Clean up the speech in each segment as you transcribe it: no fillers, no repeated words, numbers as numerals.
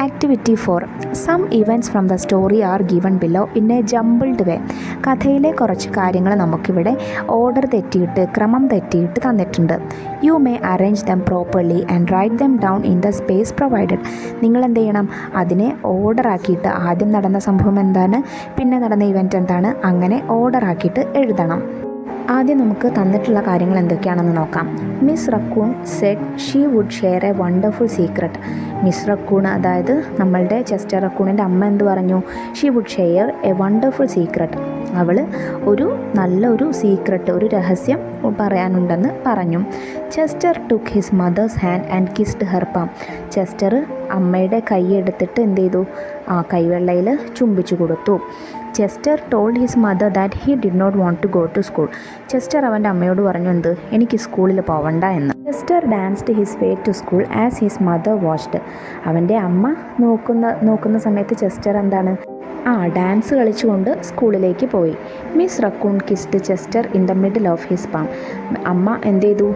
Activity 4. Some events from the story are given below in a jumbled way. കഥയിലെ കുറച്ച് കാര്യങ്ങൾ നമുക്കിവിടെ order തെറ്റിയിട്ട്, ക്രമം തെറ്റിയിട്ട് തന്നിട്ടുണ്ട്. You may arrange them properly and write them down in the space provided. നിങ്ങൾ എന്ത് ചെയ്യണം? അതിനെ ഓർഡർ ആക്കിയിട്ട് ആദ്യം നടന്ന സംഭവം എന്താണ്, പിന്നെ നടന്ന ഇവൻറ്റ് എന്താണ്, അങ്ങനെ ഓർഡർ ആക്കിയിട്ട് എഴുതണം. ആദ്യം നമുക്ക് തന്നിട്ടുള്ള കാര്യങ്ങൾ എന്തൊക്കെയാണെന്ന് നോക്കാം. Miss Raccoon said she would share a wonderful secret. Miss Raccoon, അതായത് നമ്മളുടെ ചെസ്റ്റർ റക്കൂണിൻ്റെ അമ്മ എന്ത് പറഞ്ഞു? She would share a wonderful secret. അവൾ നല്ലൊരു സീക്രട്ട്, ഒരു രഹസ്യം പറയാനുണ്ടെന്ന് പറഞ്ഞു. Chester took his mother's hand and kissed her palm. Chester അമ്മയുടെ കൈ എടുത്തിട്ട് എന്ത് ചെയ്തു? ആ കൈവെള്ളയിൽ ചുംബിച്ചു കൊടുത്തു. Chester told his mother that he did not want to go to school. Chester അവൻ്റെ അമ്മയോട് പറഞ്ഞു എന്ത്? എനിക്ക് സ്കൂളിൽ പോവണ്ട എന്ന്. Chester danced his way to school as his mother watched. അവൻ്റെ അമ്മ നോക്കുന്ന സമയത്ത് ചെസ്റ്റർ എന്താണ്? ഡാൻസ് കളിച്ചുകൊണ്ട് സ്കൂളിലേക്ക് പോയി. Miss Raccoon kissed Chester in the middle of his palm. അമ്മ എന്ത് ചെയ്തു?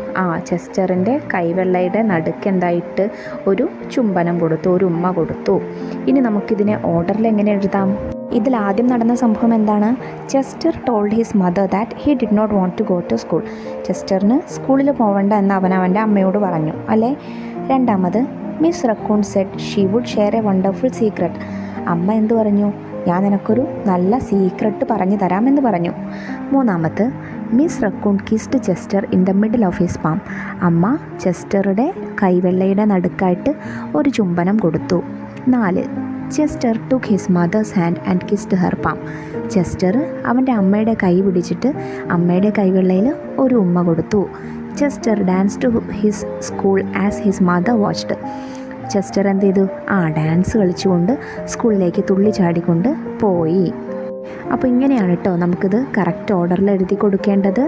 ചെസ്റ്ററിൻ്റെ കൈവെള്ളയുടെ നടുക്ക് എന്തായിട്ട് ഒരു ചുംബനം കൊടുത്തു, ഒരു ഉമ്മ കൊടുത്തു. ഇനി നമുക്കിതിനെ ഓർഡറിൽ എങ്ങനെ എഴുതാം? ഇതിൽ ആദ്യം നടന്ന സംഭവം എന്താണ്? Chester told his mother that he did not want to go to school. ചെസ്റ്ററിന് സ്കൂളിൽ പോകണ്ട എന്ന് അവൻ്റെ അമ്മയോട് പറഞ്ഞു അല്ലേ. രണ്ടാമത്, Miss Raccoon said she would share a wonderful secret. അമ്മ എന്ത് പറഞ്ഞു? ഞാൻ നിനക്കൊരു നല്ല സീക്രട്ട് പറഞ്ഞു തരാമെന്ന് പറഞ്ഞു. മൂന്നാമത്, Miss Raccoon kissed Chester in the middle of his palm. അമ്മ ചെസ്റ്ററുടെ കൈവെള്ളയുടെ നടുക്കായിട്ട് ഒരു ചുംബനം കൊടുത്തു. 4, Chester took his mother's hand and kissed her palm. Chester അവൻ്റെ അമ്മയുടെ കൈ പിടിച്ചിട്ട് അമ്മയുടെ കൈവെള്ളയിൽ ഒരു ഉമ്മ കൊടുത്തു. Chester dance to his school as his mother watched. Chester എന്ത് ചെയ്തു? ഡാൻസ് കളിച്ചുകൊണ്ട് സ്കൂളിലേക്ക് തുള്ളി ചാടിക്കൊണ്ട് പോയി. അപ്പോൾ ഇങ്ങനെയാണ് കേട്ടോ നമുക്കിത് കറക്റ്റ് ഓർഡറിൽ എഴുതി കൊടുക്കേണ്ടത്.